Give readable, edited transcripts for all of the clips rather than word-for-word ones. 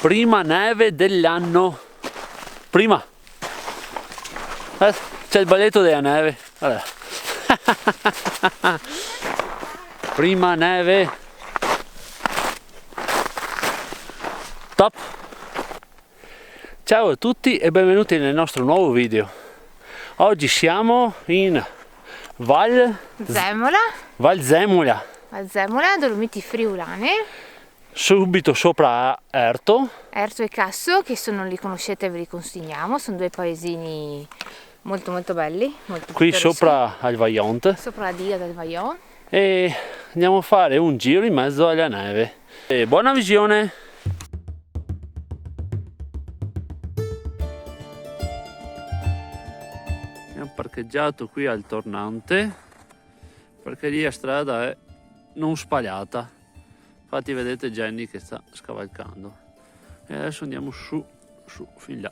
Prima neve dell'anno. Prima. C'è il balletto della neve. Allora. Prima neve. Top. Ciao a tutti e benvenuti nel nostro nuovo video. Oggi siamo in Val Zemola, Dolomiti Friulane. Subito sopra Erto E Casso, che se non li conoscete ve li consigliamo, sono due paesini molto belli, molto qui sopra al Vajont, sopra la diga del Vajont, e andiamo a fare un giro in mezzo alla neve. E buona visione! Abbiamo parcheggiato qui al tornante perché lì la strada è non spagliata. Infatti vedete Jenny che sta scavalcando. E adesso andiamo su fin là,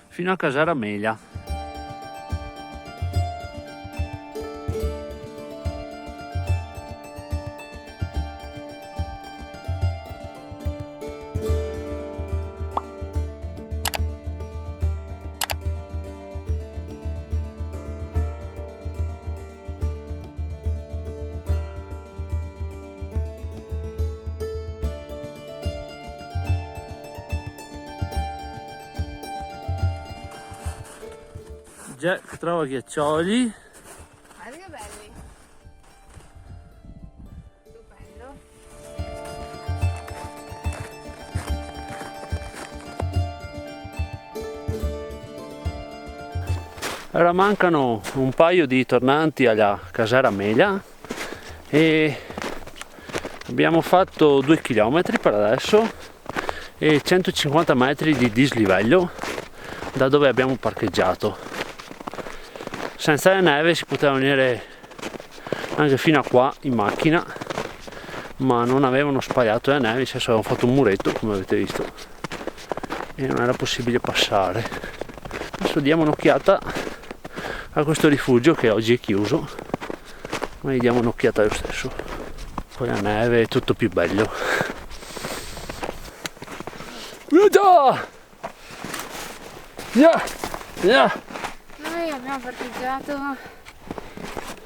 fino a Casara Meglia. Jack trova ghiaccioli. guarda che belli, stupendo. Ora mancano un paio di tornanti alla Casara Meglia e abbiamo fatto 2 km per adesso e 150 metri di dislivello da dove abbiamo parcheggiato. Senza la neve si poteva venire anche fino a qua in macchina, ma non avevano spagliato la neve, adesso avevano fatto un muretto come avete visto e non era possibile passare. Adesso diamo un'occhiata a questo rifugio che oggi è chiuso, ma gli diamo un'occhiata lo stesso. Poi la neve è tutto più bello. Noi abbiamo parcheggiato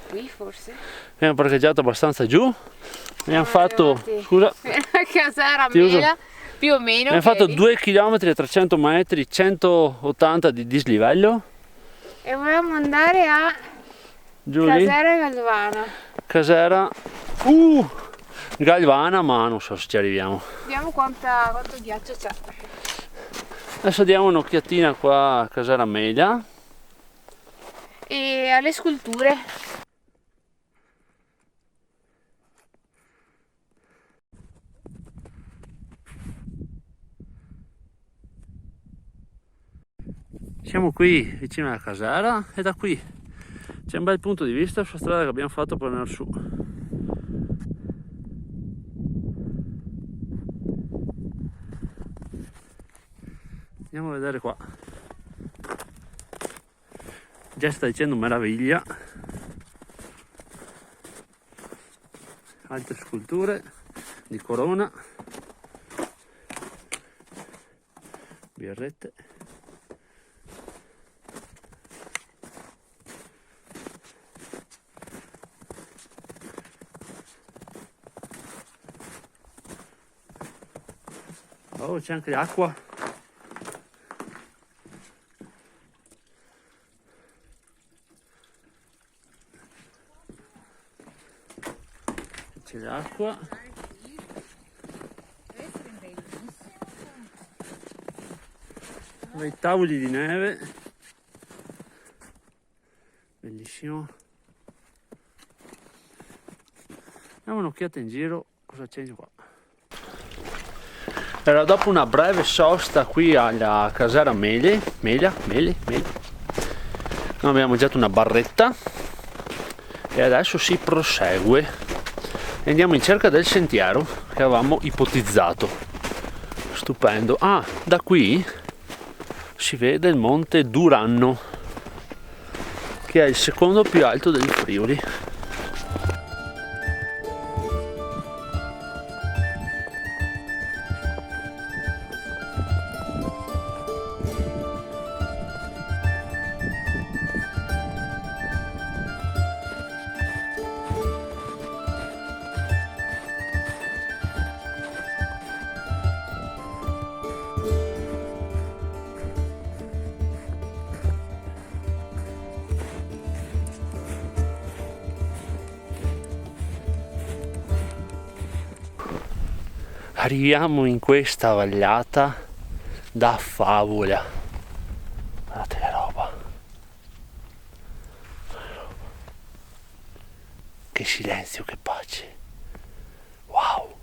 qui, forse Abbiamo parcheggiato abbastanza giù. Abbiamo fatto, scusa, Casara Meglia, più o meno. abbiamo fatto 2 km e 300 metri, 180 di dislivello. E volevamo andare a Giù lì, Casera Galvana. Casera Galvana, ma non so se ci arriviamo. Vediamo quanto ghiaccio c'è. Adesso diamo un'occhiatina qua a Casara Meglia. E alle sculture. Siamo qui vicino alla Casara e da qui c'è un bel punto di vista sulla strada che abbiamo fatto per andare su. Andiamo a vedere qua. Già sta dicendo meraviglia. Altre sculture di Corona, birrette. Oh, c'è anche l'acqua. C'è l'acqua. Dei tavoli di neve. Bellissimo. Diamo un'occhiata in giro cosa c'è qua. Allora, dopo una breve sosta qui alla Casara Meglia, noi abbiamo mangiato una barretta e adesso si prosegue e andiamo in cerca del sentiero che avevamo ipotizzato. Stupendo. Ah, da qui si vede il monte Duranno, che è il secondo più alto del Friuli. arriviamo in questa vallata da favola. Guardate che roba. Che silenzio, che pace. Wow.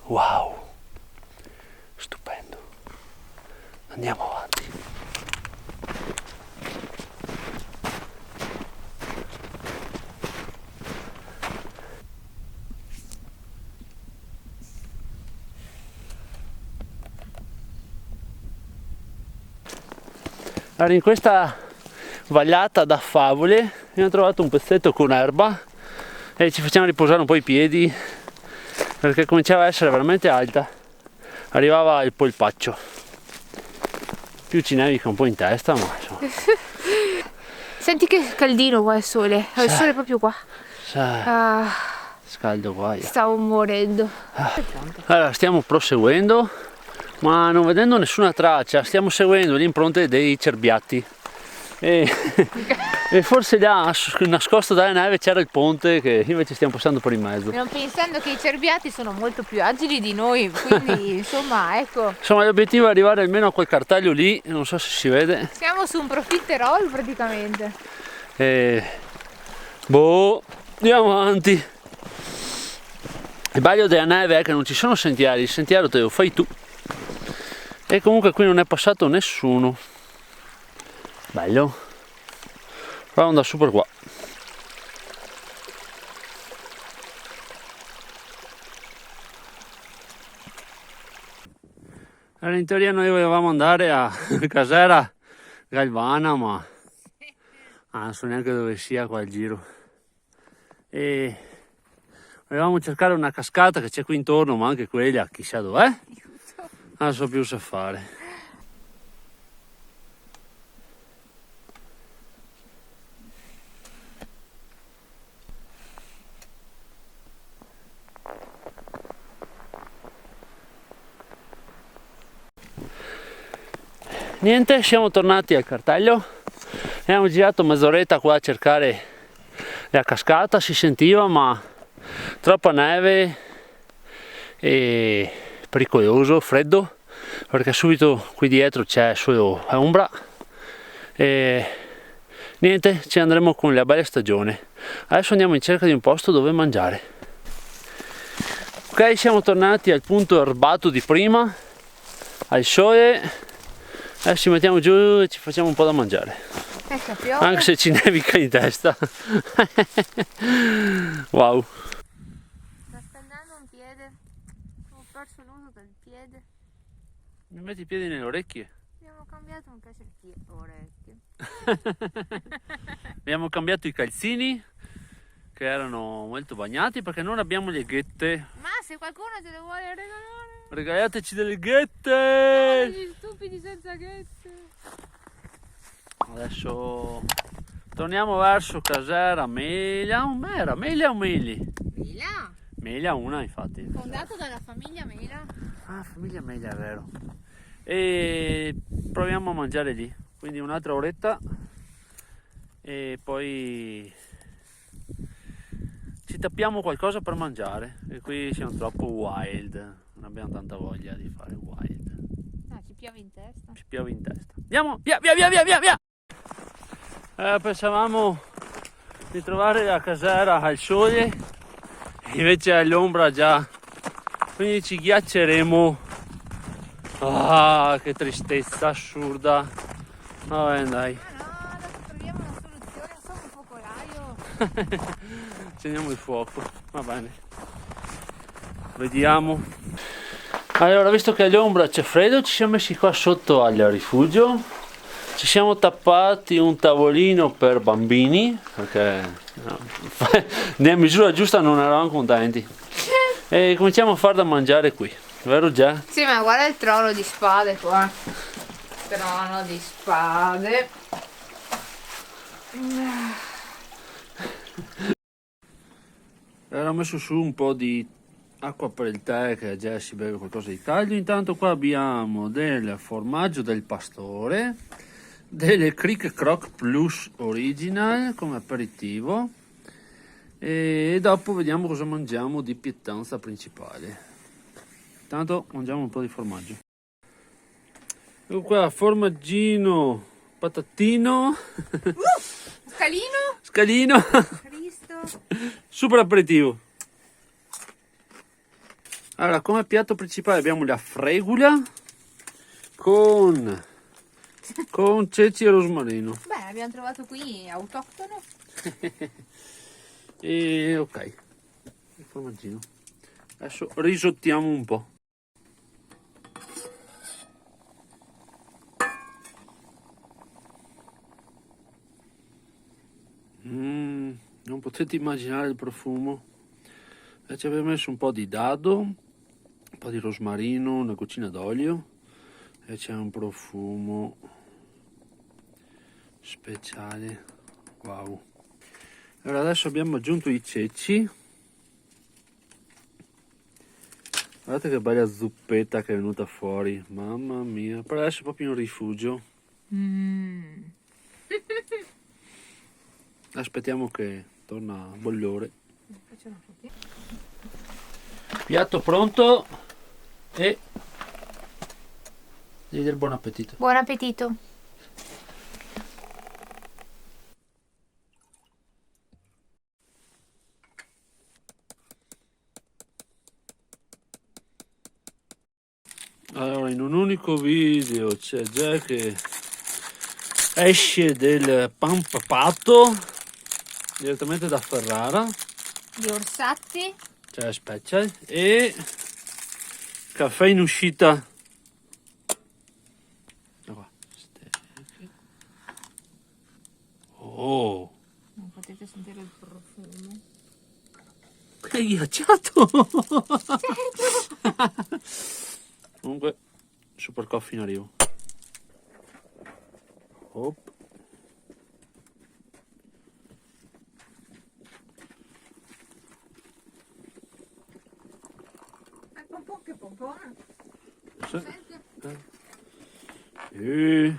Wow. Stupendo. Andiamo avanti. Allora, in questa vagliata da favole abbiamo trovato un pezzetto con erba e ci facciamo riposare un po' i piedi perché cominciava a essere veramente alta, arrivava il polpaccio, più ci nevica un po' in testa, ma insomma. Senti che caldino qua il sole è proprio qua. Scaldo qua. Stavo morendo. Allora, stiamo proseguendo, ma non vedendo nessuna traccia, stiamo seguendo le impronte dei cerbiatti e forse là nascosto dalla neve c'era il ponte che invece stiamo passando per in mezzo. Non pensando che i cerbiatti sono molto più agili di noi, quindi insomma, ecco. Insomma, l'obiettivo è arrivare almeno a quel cartaglio lì, non so se si vede. Siamo su un profiterol praticamente. Boh, andiamo avanti. Il bello della neve è che non ci sono sentieri, il sentiero te lo fai tu. E comunque qui non è passato nessuno. Bello. Proviamo da su per qua. Allora, in teoria noi volevamo andare a Casera Galvana, ma non so neanche dove sia qua il giro. E volevamo cercare una cascata che c'è qui intorno, ma anche quella chissà dov'è. Non so più se fare. Niente, siamo tornati al cartello, abbiamo girato mezz'oretta qua a cercare la cascata, si sentiva ma troppa neve e pericoloso, freddo, perché subito qui dietro c'è solo ombra e niente, ci andremo con la bella stagione. Adesso andiamo in cerca di un posto dove mangiare. Ok, siamo tornati al punto erbato di prima, al sole. Adesso ci mettiamo giù e ci facciamo un po' da mangiare. Anche se ci nevica in testa. Wow. Sta spennando un piede. Ho perso l'uso del piede. Mi metti i piedi nelle orecchie? Abbiamo cambiato un caso il orecchie. Abbiamo cambiato i calzini che erano molto bagnati perché non abbiamo le ghette. Ma se qualcuno te le vuole regalare, regalateci delle ghette! gli stupidi senza ghette. Adesso torniamo verso Casera Meglia. Era Meglia o Meli? Mela? Meglia una, infatti. Fondato dalla famiglia Mela. Ah, famiglia Meglia, è vero. E proviamo a mangiare lì. Quindi un'altra oretta e poi ci tappiamo qualcosa per mangiare. E qui siamo troppo wild. Non abbiamo tanta voglia di fare wild. Ci piove in testa. Ci piove in testa. Andiamo, via, via, via, via, via, via! Pensavamo di trovare la casera al sole, invece all'ombra già. Quindi ci ghiacceremo. Ah, che tristezza assurda. Vabbè, dai. No, adesso troviamo una soluzione, non so, un focolaio. Accendiamo il fuoco, va bene. Vediamo. Allora, visto che all'ombra c'è freddo, ci siamo messi qua sotto al rifugio. Ci siamo tappati un tavolino per bambini, perché nella misura giusta non eravamo contenti. E cominciamo a far da mangiare qui, vero già? Sì, ma guarda il trono di spade qua. Trono di spade. Ho messo su un po' di acqua per il tè, che già si beve qualcosa di caldo. Intanto qua abbiamo del formaggio del pastore, delle Crick Croc Plus Original come aperitivo, e dopo vediamo cosa mangiamo di pietanza principale. Intanto mangiamo un po' di formaggio. Ecco qua, formaggino, patatino, scalino, Cristo. super aperitivo. Allora, come piatto principale abbiamo la fregula con ceci e rosmarino. Beh, abbiamo trovato qui autoctono. E ok, il formaggino. Adesso risottiamo un po'. Non potete immaginare il profumo. Ci abbiamo messo un po' di dado, un po' di rosmarino, una goccina d'olio e c'è un profumo speciale. Wow. Allora adesso abbiamo aggiunto i ceci. Guardate che bella zuppetta che è venuta fuori, mamma mia, per adesso è proprio un rifugio. Aspettiamo che torna a bollore. Piatto pronto e devi dire buon appetito. Buon appetito. Allora, in un unico video c'è già che esce del pan papato direttamente da Ferrara, Di Orsatti. cioè Special, e caffè in uscita. Oh, Non potete sentire il profumo. che ghiacciato! Comunque, super coffee in arrivo. Hop. Che pompona. Sì. E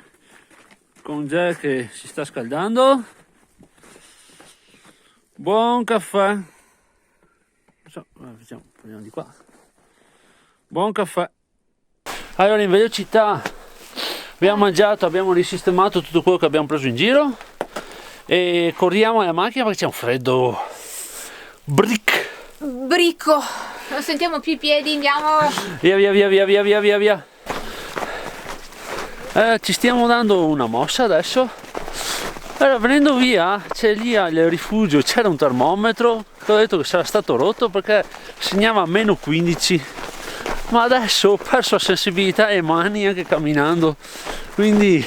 con Jack che si sta scaldando. Buon caffè. Facciamo, prendiamo di qua. Buon caffè. Allora, in velocità abbiamo mangiato, abbiamo risistemato tutto quello che abbiamo preso in giro e corriamo alla macchina perché c'è un freddo Bricco. Non sentiamo più i piedi, andiamo. via. Ci stiamo dando una mossa adesso. Allora, venendo via, c'è lì al rifugio, c'era un termometro che ho detto che sarà stato rotto perché segnava -15, ma adesso ho perso la sensibilità e mani anche camminando, quindi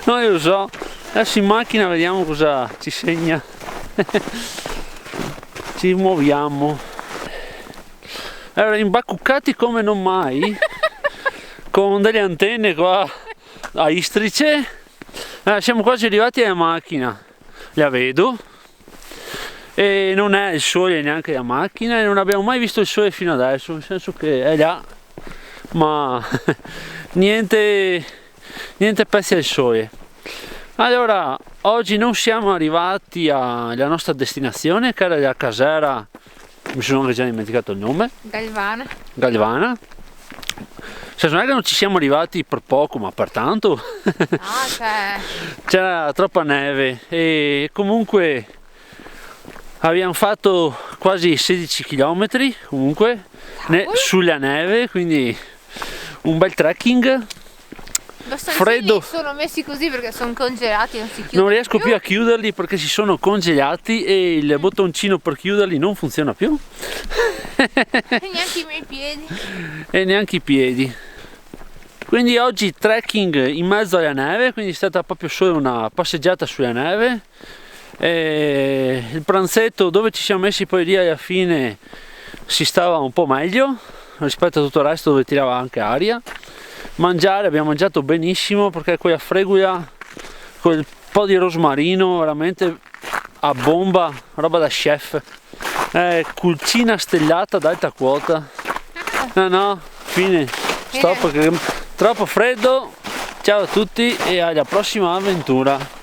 non lo so. Adesso in macchina vediamo cosa ci segna. Ci muoviamo. Allora, imbacuccati come non mai, con delle antenne qua a Istrice. Siamo quasi arrivati alla macchina, la vedo, e non è il sole neanche la macchina e non abbiamo mai visto il sole fino adesso, nel senso che è là, ma niente pezzi al sole. Allora, oggi non siamo arrivati alla nostra destinazione, che era la casera, mi sono anche già dimenticato il nome. Galvana. Cioè, non è che non ci siamo arrivati per poco, ma per tanto. C'era troppa neve e comunque abbiamo fatto quasi 16 km comunque sulla neve, quindi un bel trekking. Freddo. Sono messi così perché sono congelati, non si chiudono. Non riesco più a chiuderli perché si sono congelati e il bottoncino per chiuderli non funziona più. E neanche i miei piedi. E neanche i piedi. Quindi oggi trekking in mezzo alla neve, quindi è stata proprio solo una passeggiata sulla neve. E il pranzetto dove ci siamo messi poi lì alla fine si stava un po' meglio rispetto a tutto il resto dove tirava anche aria. Mangiare, abbiamo mangiato benissimo perché quella fregula, quel po' di rosmarino veramente a bomba, roba da chef. Cucina stellata d'alta quota. No, fine, stop perché troppo freddo. Ciao a tutti e alla prossima avventura.